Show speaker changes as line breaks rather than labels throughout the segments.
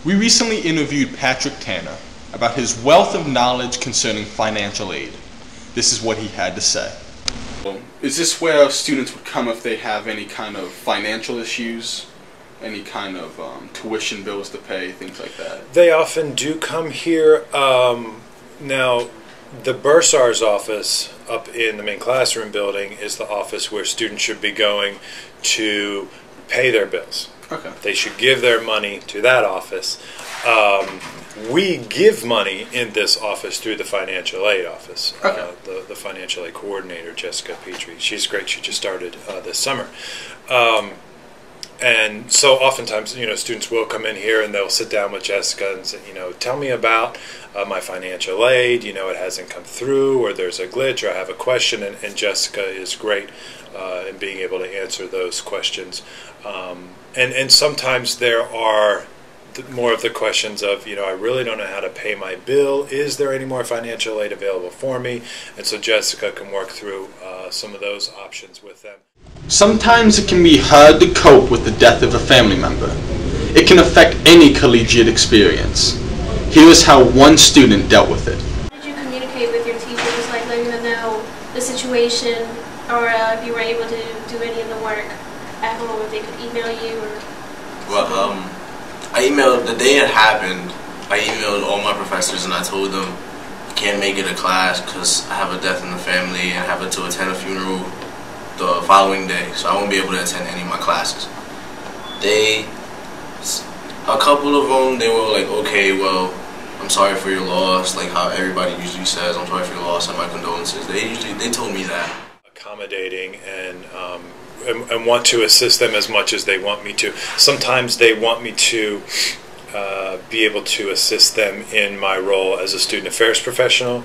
We recently interviewed Patrick Tanner about his wealth of knowledge concerning financial aid. This is what he had to say. Is this where students would come if they have any kind of financial issues? Any kind of tuition bills to pay, things like that?
They often do come here. Now, the bursar's office up in the main classroom building is the office where students should be going to pay their bills.
Okay.
They should give their money to that office. We give money in this office through the financial aid office.
Okay.
The financial aid coordinator, Jessica Petrie, she's great. She just started this summer. And so oftentimes, students will come in here and they'll sit down with Jessica and say, tell me about my financial aid, it hasn't come through, or there's a glitch, or I have a question, and Jessica is great in being able to answer those questions. And sometimes there are more of the questions of, I really don't know how to pay my bill. Is there any more financial aid available for me? And so Jessica can work through some of those options with them.
Sometimes it can be hard to cope with the death of a family member. It can affect any collegiate experience. Here is how one student dealt with it.
How did you communicate with your teachers, like letting them know the situation, or if you were able to do any of the work at home, if they could email you? Or
well, I emailed, the day it happened, I emailed all my professors and I told them I can't make it to class because I have a death in the family and I have to attend a funeral the following day, so I won't be able to attend any of my classes. A couple of them, they were like, okay, well, I'm sorry for your loss, like how everybody usually says, I'm sorry for your loss and my condolences. They told me that.
Accommodating and want to assist them as much as they want me to. Sometimes they want me to be able to assist them in my role as a student affairs professional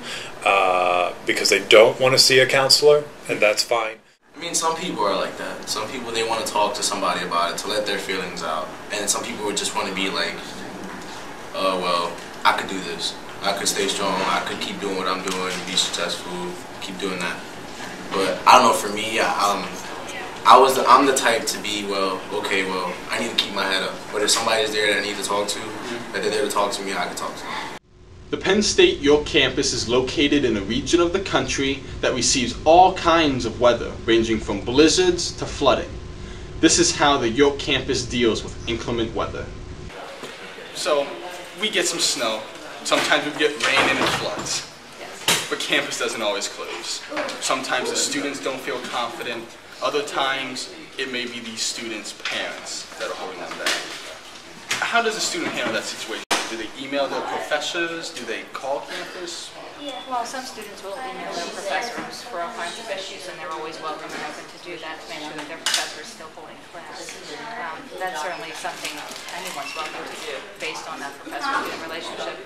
because they don't want to see a counselor, and that's fine.
I mean, some people are like that. Some people, they want to talk to somebody about it, to let their feelings out. And some people would just want to be like, well, I could do this. I could stay strong. I could keep doing what I'm doing, be successful, keep doing that. But I don't know, for me, I'm the type to be, well, okay, well, I need to keep my head up. But if somebody's there that I need to talk to, that they're there to talk to me, I can talk to them.
The Penn State York campus is located in a region of the country that receives all kinds of weather, ranging from blizzards to flooding. This is how the York campus deals with inclement weather. So, we get some snow. Sometimes we get rain and it floods. But campus doesn't always close. Sometimes the students don't feel confident. Other times, it may be these students' parents that are holding them back. How does a student handle that situation? Do they email their professors? Do they call campus?
Yeah, well, some students will email their professors for all kinds of issues, and they're always welcome and open to do that to make sure that their professor is still holding class. That's certainly something anyone's welcome to do based on that professor-student relationship.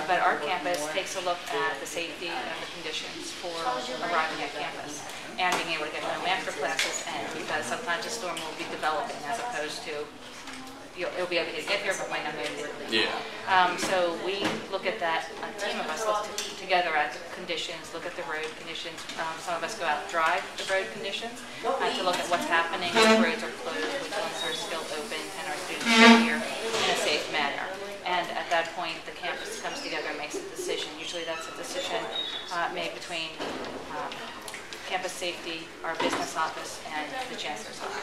But our campus takes a look at the safety and the conditions for arriving at campus and being able to get home after classes end, because sometimes a storm will be developing as opposed to you'll be able to get here, but might not be able to leave.
Yeah.
So we look at that, a team of us look together at the conditions, look at the road conditions. Some of us go out and drive the road conditions to look at what's happening, which roads are closed, which ones are still open, and our students get here in a safe manner. And at that point, the campus comes together and makes a decision. Usually that's a decision made between campus safety, our business office, and the chancellor's office.